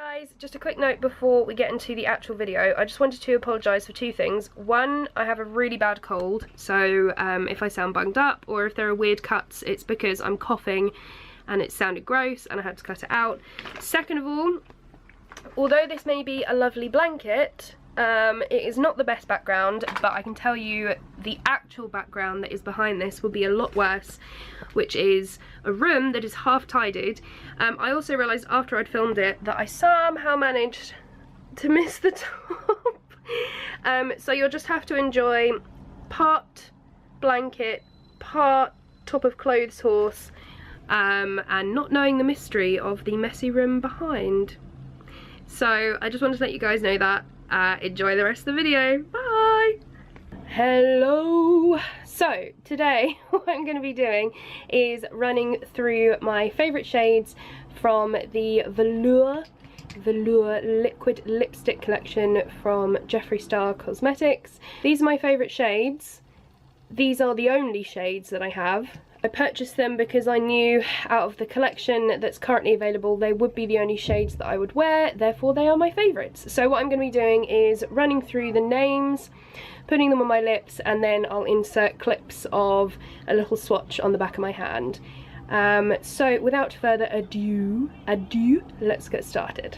Guys, just a quick note before we get into the actual video. I just wanted to apologise for two things. One, I have a really bad cold, so if I sound bunged up or if there are weird cuts, it's because I'm coughing and it sounded gross and I had to cut it out. Second of all, although this may be a lovely blanket, it is not the best background, but I can tell you the actual background that is behind this will be a lot worse, which is a room that is half tidied. I also realised after I'd filmed it that I somehow managed to miss the top. So you'll just have to enjoy part blanket, part top of clothes horse, and not knowing the mystery of the messy room behind. So I just wanted to let you guys know that. Enjoy the rest of the video. Bye! Hello! So today what I'm going to be doing is running through my favourite shades from the Velour liquid lipstick collection from Jeffree Star Cosmetics. These are my favourite shades. These are the only shades that I have. I purchased them because I knew out of the collection that's currently available they would be the only shades that I would wear, therefore they are my favourites. So what I'm going to be doing is running through the names, putting them on my lips, and then I'll insert clips of a little swatch on the back of my hand. So without further ado, let's get started.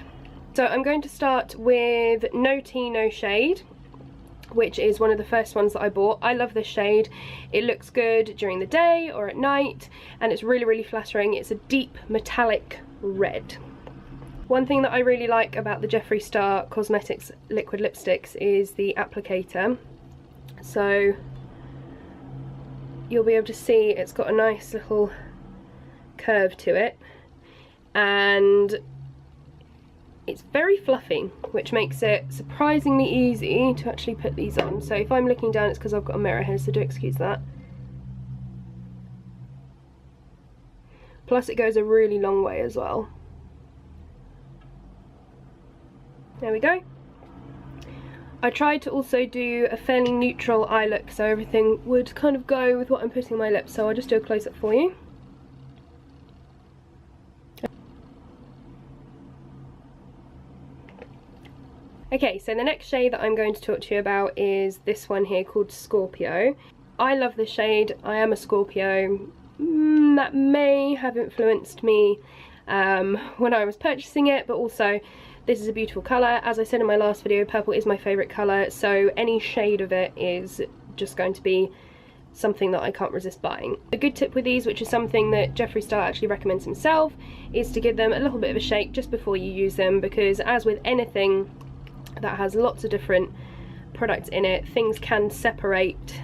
So I'm going to start with No Tea No Shade, which is one of the first ones that I bought. I love this shade. It looks good during the day or at night, and it's really flattering. It's a deep metallic red. One thing that I really like about the Jeffree Star Cosmetics liquid lipsticks is the applicator. So you'll be able to see it's got a nice little curve to it, and it's very fluffy, which makes it surprisingly easy to actually put these on. So if I'm looking down, it's because I've got a mirror here, so do excuse that. Plus it goes a really long way as well. There we go. I tried to also do a fairly neutral eye look, so everything would kind of go with what I'm putting on my lips, so I'll just do a close-up for you. Okay, so the next shade that I'm going to talk to you about is this one here called Scorpio. I love this shade. I am a Scorpio. That may have influenced me when I was purchasing it, but also this is a beautiful colour. As I said in my last video, purple is my favourite colour, so any shade of it is just going to be something that I can't resist buying. A good tip with these, which is something that Jeffree Star actually recommends himself, is to give them a little bit of a shake just before you use them, because as with anything that has lots of different products in it, things can separate,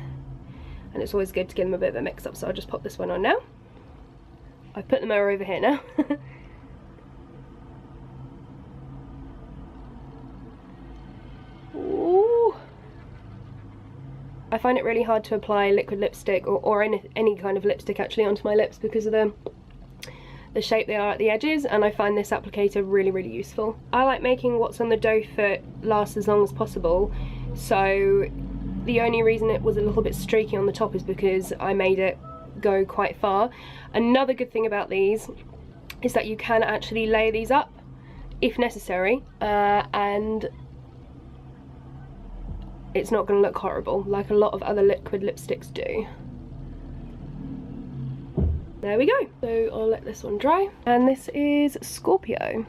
and it's always good to give them a bit of a mix up. So I'll just pop this one on now. I've put the mirror over here now. Ooh. I find it really hard to apply liquid lipstick or any kind of lipstick actually onto my lips because of the shape they are at the edges, and I find this applicator really useful. I like making what's on the doe foot last as long as possible, so the only reason it was a little bit streaky on the top is because I made it go quite far. Another good thing about these is that you can actually layer these up if necessary, and it's not going to look horrible like a lot of other liquid lipsticks do. There we go. So I'll let this one dry. And this is Scorpio.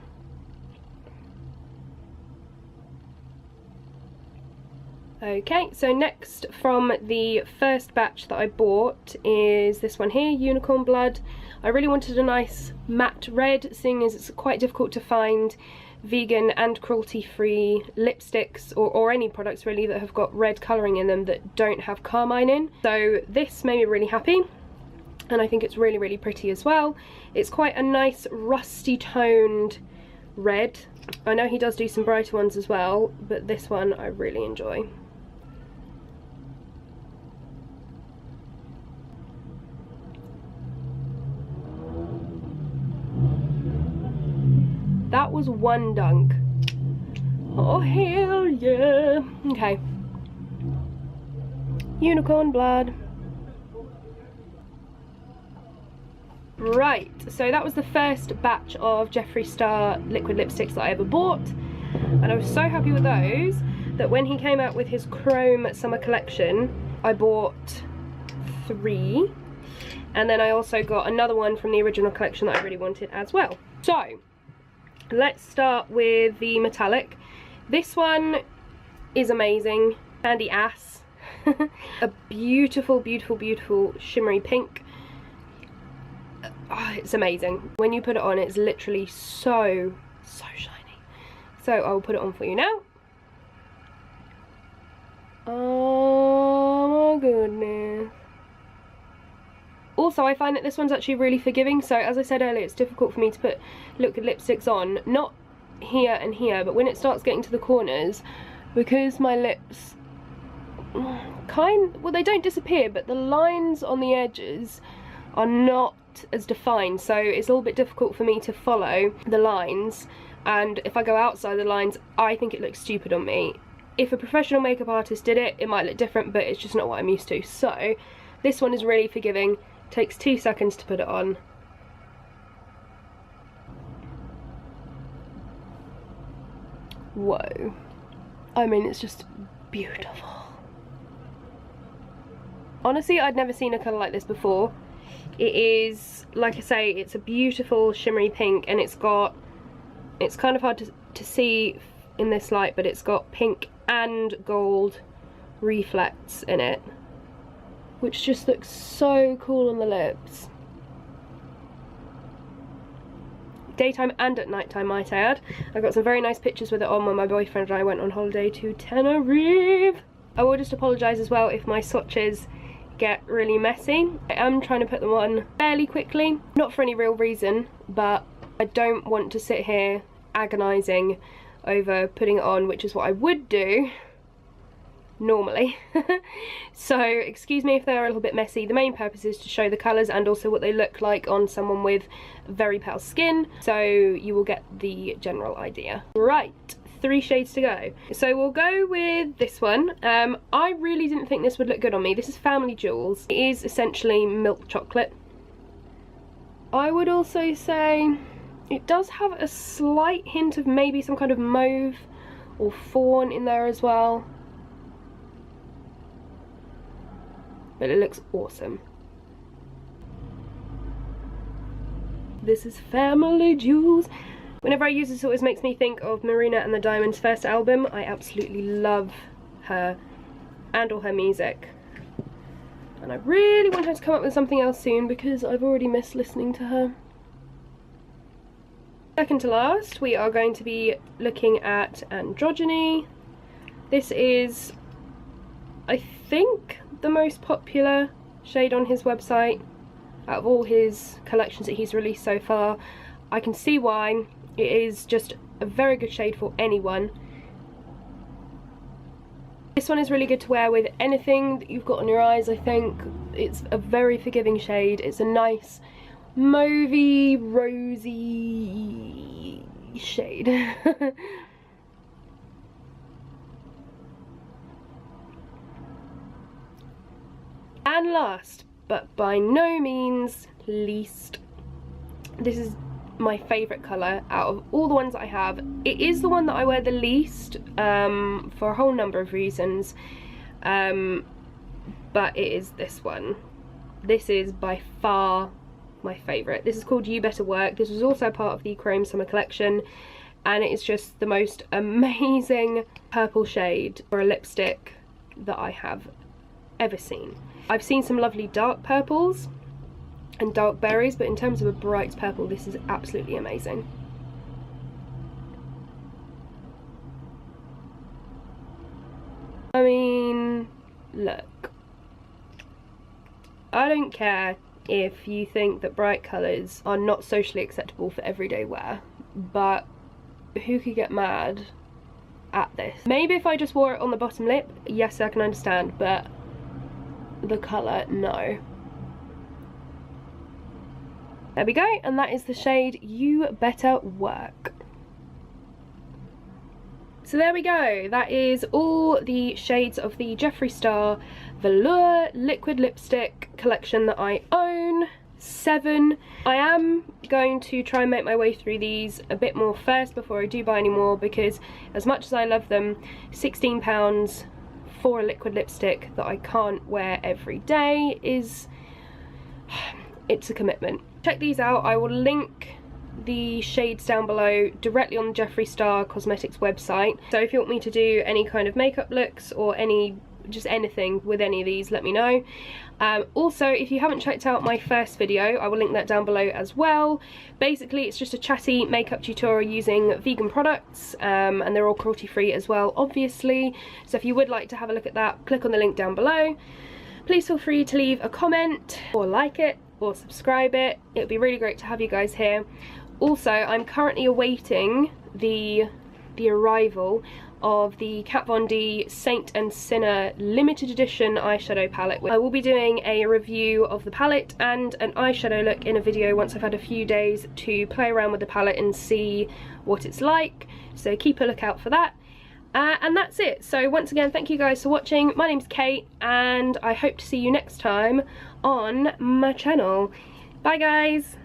Okay, so next from the first batch that I bought is this one here, Unicorn Blood. I really wanted a nice matte red, seeing as it's quite difficult to find vegan and cruelty-free lipsticks or any products really that have got red colouring in them that don't have carmine in. So this made me really happy. And I think it's really pretty as well. It's quite a nice rusty toned red. I know he does do some brighter ones as well, but this one I really enjoy. That was one dunk. Oh hell yeah. Okay. Unicorn Blood. Right, so that was the first batch of Jeffree Star liquid lipsticks that I ever bought, and I was so happy with those that when he came out with his Chrome summer collection, I bought 3, and then I also got another one from the original collection that I really wanted as well. So let's start with the metallic. This one is amazing, candy ass. A beautiful, beautiful, beautiful shimmery pink. Oh, it's amazing. When you put it on, it's literally so shiny. So I will put it on for you now. Oh my goodness. Also, I find that this one's actually really forgiving. So as I said earlier, it's difficult for me to put liquid lipsticks on, not here and here, but when it starts getting to the corners, because my lips well, they don't disappear, but the lines on the edges are not as defined, so it's a little bit difficult for me to follow the lines, and if I go outside the lines, I think it looks stupid on me. If a professional makeup artist did it, it might look different, but it's just not what I'm used to. So this one is really forgiving, takes 2 seconds to put it on. Whoa, I mean, it's just beautiful. Honestly, I'd never seen a colour like this before. It is, like I say, it's a beautiful shimmery pink, and it's kind of hard to see in this light, but it's got pink and gold reflects in it, which just looks so cool on the lips. Daytime and at nighttime, might I add. I got some very nice pictures with it on when my boyfriend and I went on holiday to Tenerife. I will just apologise as well if my swatches get really messy. I am trying to put them on fairly quickly, not for any real reason, but I don't want to sit here agonising over putting it on, which is what I would do normally. So excuse me if they're a little bit messy. The main purpose is to show the colours and also what they look like on someone with very pale skin, so you will get the general idea. Right, 3 shades to go. So we'll go with this one. I really didn't think this would look good on me. This is Family Jewels. It is essentially milk chocolate. I would also say it does have a slight hint of maybe some kind of mauve or fawn in there as well. But it looks awesome. This is Family Jewels. Whenever I use this, it always makes me think of Marina and the Diamonds' first album. I absolutely love her and all her music. And I really want her to come up with something else soon because I've already missed listening to her. Second to last, we are going to be looking at Androgyny. This is, I think, the most popular shade on his website out of all his collections that he's released so far. I can see why. It is just a very good shade for anyone. This one is really good to wear with anything that you've got on your eyes, I think. It's a very forgiving shade. It's a nice mauvey, rosy shade. And last, but by no means least, this is my favourite colour out of all the ones that I have. It is the one that I wear the least, for a whole number of reasons, but it is this one. This is by far my favourite. This is called You Better Work. This was also part of the Chrome Summer Collection, and it is just the most amazing purple shade for a lipstick that I have ever seen. I've seen some lovely dark purples and dark berries, but in terms of a bright purple, this is absolutely amazing. I mean, look, I don't care if you think that bright colours are not socially acceptable for everyday wear, but who could get mad at this? Maybe if I just wore it on the bottom lip, yes, I can understand, but the colour, no. There we go, and that is the shade You Better Work. So there we go, that is all the shades of the Jeffree Star Velour liquid lipstick collection that I own. 7. I am going to try and make my way through these a bit more first before I do buy any more, because as much as I love them, £16 for a liquid lipstick that I can't wear every day is, it's a commitment. Check these out. I will link the shades down below directly on the Jeffree Star Cosmetics website. So if you want me to do any kind of makeup looks or just anything with any of these, let me know. Also, if you haven't checked out my first video, I will link that down below as well. Basically, it's just a chatty makeup tutorial using vegan products, and they're all cruelty free as well, obviously. So if you would like to have a look at that, click on the link down below. Please feel free to leave a comment or like it or subscribe it. It would be really great to have you guys here. Also, I'm currently awaiting the arrival of the Kat Von D Saint and Sinner limited edition eyeshadow palette. I will be doing a review of the palette and an eyeshadow look in a video once I've had a few days to play around with the palette and see what it's like, so keep a lookout for that. And that's it. So once again, thank you guys for watching. My name's Kate and I hope to see you next time on my channel. Bye guys!